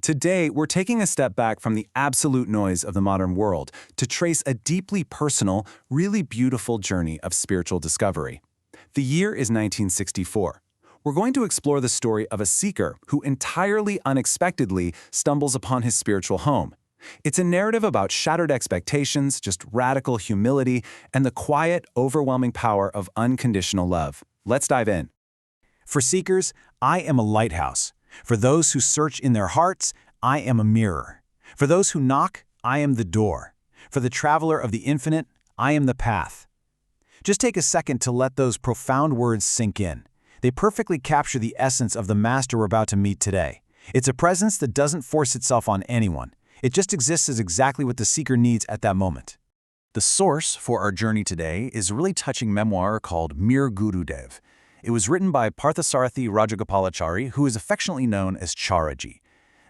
Today, we're taking a step back from the absolute noise of the modern world to trace a deeply personal, really beautiful journey of spiritual discovery. The year is 1964. We're going to explore the story of a seeker who entirely unexpectedly stumbles upon his spiritual home. It's a narrative about shattered expectations, just radical humility, and the quiet, overwhelming power of unconditional love. Let's dive in. For seekers, I am a lighthouse. For those who search in their hearts, I am a mirror. For those who knock, I am the door. For the traveler of the infinite, I am the path. Just take a second to let those profound words sink in. They perfectly capture the essence of the master we're about to meet today. It's a presence that doesn't force itself on anyone. It just exists as exactly what the seeker needs at that moment. The source for our journey today is a really touching memoir called My Gurudev. It was written by Parthasarathi Rajagopalachari, who is affectionately known as Chariji.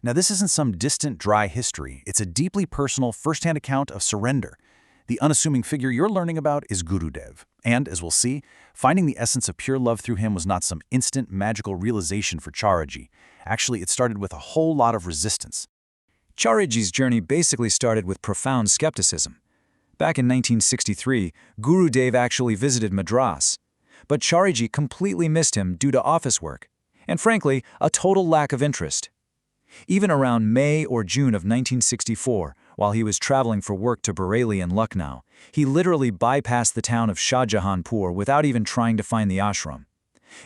Now, this isn't some distant, dry history. It's a deeply personal, first-hand account of surrender. The unassuming figure you're learning about is Gurudev. And, as we'll see, finding the essence of pure love through him was not some instant, magical realization for Chariji. Actually, it started with a whole lot of resistance. Chariji's journey basically started with profound skepticism. Back in 1963, Gurudev actually visited Madras. But Chariji completely missed him due to office work, and frankly, a total lack of interest. Even around May or June of 1964, while he was traveling for work to Bareilly and Lucknow, he literally bypassed the town of Shahjahanpur without even trying to find the ashram.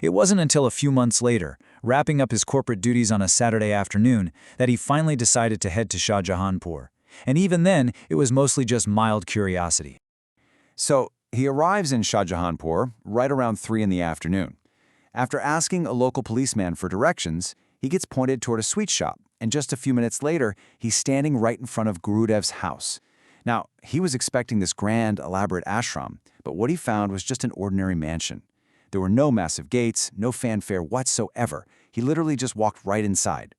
It wasn't until a few months later, wrapping up his corporate duties on a Saturday afternoon, that he finally decided to head to Shahjahanpur. And even then, it was mostly just mild curiosity. So, he arrives in Shahjahanpur right around 3 in the afternoon. After asking a local policeman for directions, he gets pointed toward a sweet shop, and just a few minutes later, he's standing right in front of Gurudev's house. Now, he was expecting this grand, elaborate ashram, but what he found was just an ordinary mansion. There were no massive gates, no fanfare whatsoever. He literally just walked right inside.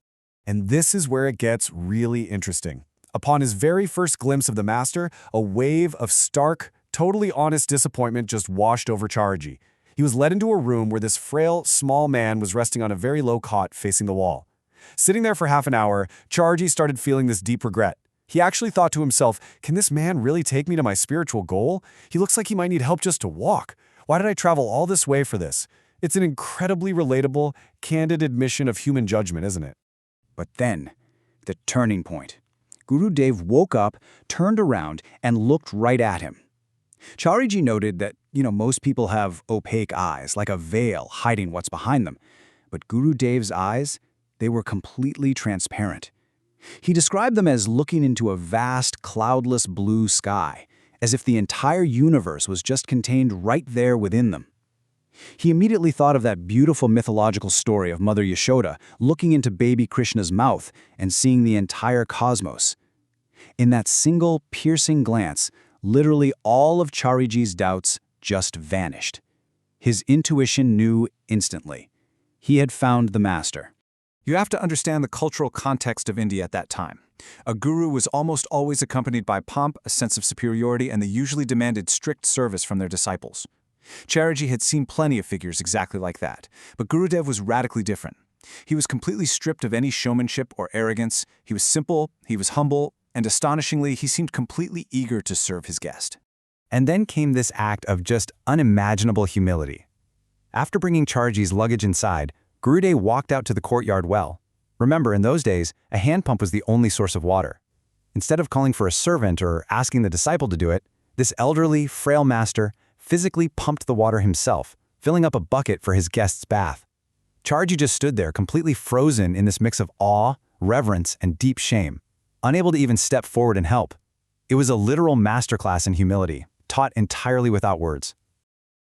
And this is where it gets really interesting. Upon his very first glimpse of the master, a wave of stark, totally honest disappointment just washed over Chariji. He was led into a room where this frail, small man was resting on a very low cot facing the wall. Sitting there for half an hour, Chariji started feeling this deep regret. He actually thought to himself, can this man really take me to my spiritual goal? He looks like he might need help just to walk. Why did I travel all this way for this? It's an incredibly relatable, candid admission of human judgment, isn't it? But then, the turning point. Gurudev woke up, turned around, and looked right at him. Chariji noted that, most people have opaque eyes, like a veil hiding what's behind them. But Gurudev's eyes, they were completely transparent. He described them as looking into a vast, cloudless blue sky, as if the entire universe was just contained right there within them. He immediately thought of that beautiful mythological story of Mother Yashoda looking into baby Krishna's mouth and seeing the entire cosmos. In that single, piercing glance, literally all of Chariji's doubts just vanished. His intuition knew instantly. He had found the master. You have to understand the cultural context of India at that time. A guru was almost always accompanied by pomp, a sense of superiority, and they usually demanded strict service from their disciples. Chariji had seen plenty of figures exactly like that, but Gurudev was radically different. He was completely stripped of any showmanship or arrogance. He was simple, he was humble, and astonishingly, he seemed completely eager to serve his guest. And then came this act of just unimaginable humility. After bringing Chariji's luggage inside, Gurudev walked out to the courtyard well. Remember, in those days, a hand pump was the only source of water. Instead of calling for a servant or asking the disciple to do it, this elderly, frail master physically pumped the water himself, filling up a bucket for his guest's bath. Chariji just stood there, completely frozen in this mix of awe, reverence, and deep shame, unable to even step forward and help. It was a literal masterclass in humility, taught entirely without words.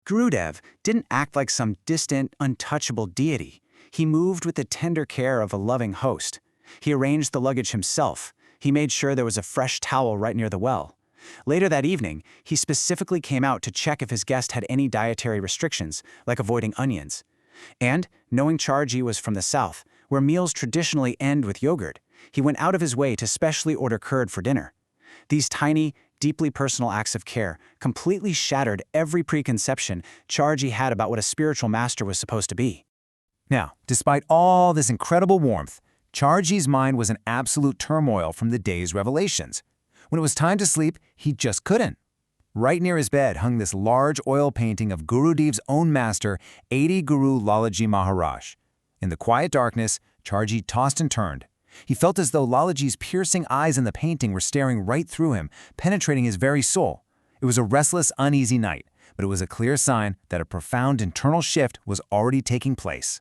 Gurudev didn't act like some distant, untouchable deity. He moved with the tender care of a loving host. He arranged the luggage himself. He made sure there was a fresh towel right near the well. Later that evening, he specifically came out to check if his guest had any dietary restrictions, like avoiding onions. And, knowing Chariji was from the south, where meals traditionally end with yogurt, he went out of his way to specially order curd for dinner. These tiny, deeply personal acts of care completely shattered every preconception Chariji had about what a spiritual master was supposed to be. Now, despite all this incredible warmth, Chariji's mind was in absolute turmoil from the day's revelations. When it was time to sleep, he just couldn't. Right near his bed hung this large oil painting of Gurudev's own master, 80 Guru Lalaji Maharaj. In the quiet darkness, Chariji tossed and turned. He felt as though Lalaji's piercing eyes in the painting were staring right through him, penetrating his very soul. It was a restless, uneasy night, but it was a clear sign that a profound internal shift was already taking place.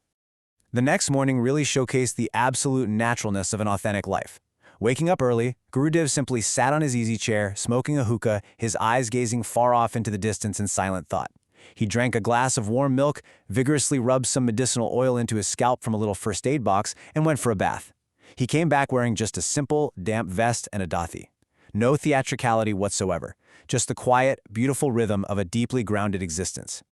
The next morning really showcased the absolute naturalness of an authentic life. Waking up early, Gurudev simply sat on his easy chair, smoking a hookah, his eyes gazing far off into the distance in silent thought. He drank a glass of warm milk, vigorously rubbed some medicinal oil into his scalp from a little first aid box, and went for a bath. He came back wearing just a simple, damp vest and a dhathi. No theatricality whatsoever, just the quiet, beautiful rhythm of a deeply grounded existence.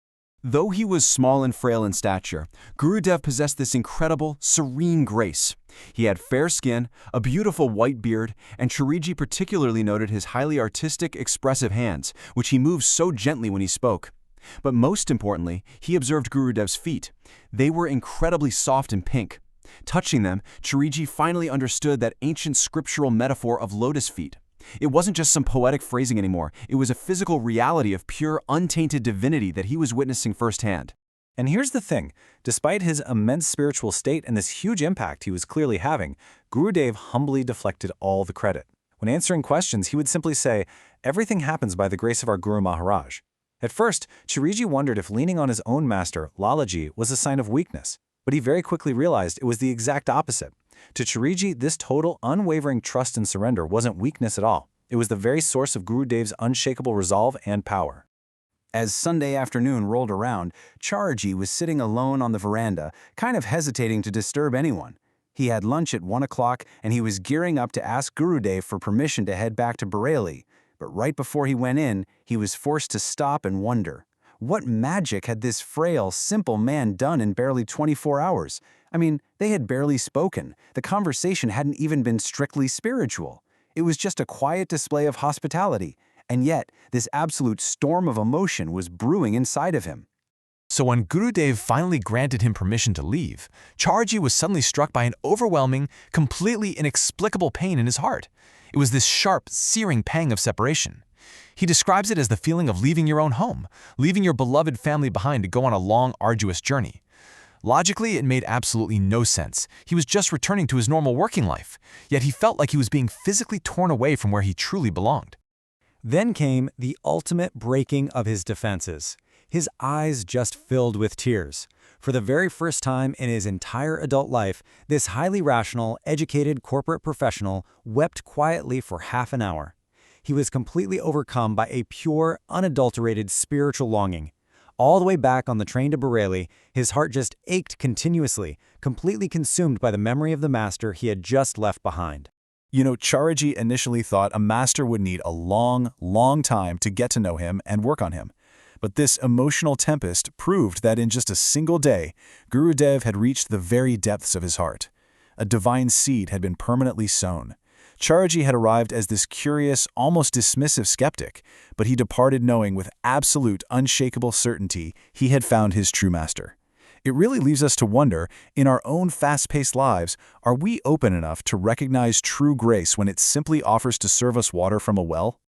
Though he was small and frail in stature, Gurudev possessed this incredible, serene grace. He had fair skin, a beautiful white beard, and Chariji particularly noted his highly artistic, expressive hands, which he moved so gently when he spoke. But most importantly, he observed Gurudev's feet. They were incredibly soft and pink. Touching them, Chariji finally understood that ancient scriptural metaphor of lotus feet. It wasn't just some poetic phrasing anymore, it was a physical reality of pure, untainted divinity that he was witnessing firsthand. And here's the thing, despite his immense spiritual state and this huge impact he was clearly having, Gurudev humbly deflected all the credit. When answering questions, he would simply say, "Everything happens by the grace of our Guru Maharaj." At first, Chariji wondered if leaning on his own master, Lalaji, was a sign of weakness, but he very quickly realized it was the exact opposite. To Chariji, this total, unwavering trust and surrender wasn't weakness at all. It was the very source of Gurudev's unshakable resolve and power. As Sunday afternoon rolled around, Chariji was sitting alone on the veranda, kind of hesitating to disturb anyone. He had lunch at 1 o'clock, and he was gearing up to ask Gurudev for permission to head back to Bareilly. But right before he went in, he was forced to stop and wonder. What magic had this frail, simple man done in barely 24 hours? I mean, they had barely spoken. The conversation hadn't even been strictly spiritual. It was just a quiet display of hospitality. And yet, this absolute storm of emotion was brewing inside of him. So when Gurudev finally granted him permission to leave, Chariji was suddenly struck by an overwhelming, completely inexplicable pain in his heart. It was this sharp, searing pang of separation. He describes it as the feeling of leaving your own home, leaving your beloved family behind to go on a long, arduous journey. Logically, it made absolutely no sense. He was just returning to his normal working life, yet he felt like he was being physically torn away from where he truly belonged. Then came the ultimate breaking of his defenses. His eyes just filled with tears. For the very first time in his entire adult life, this highly rational, educated corporate professional wept quietly for half an hour. He was completely overcome by a pure, unadulterated spiritual longing. All the way back on the train to Bareilly, his heart just ached continuously, completely consumed by the memory of the master he had just left behind. You know, Chariji initially thought a master would need a long, long time to get to know him and work on him. But this emotional tempest proved that in just a single day, Gurudev had reached the very depths of his heart. A divine seed had been permanently sown. Chariji had arrived as this curious, almost dismissive skeptic, but he departed knowing with absolute, unshakable certainty he had found his true master. It really leaves us to wonder, in our own fast-paced lives, are we open enough to recognize true grace when it simply offers to serve us water from a well?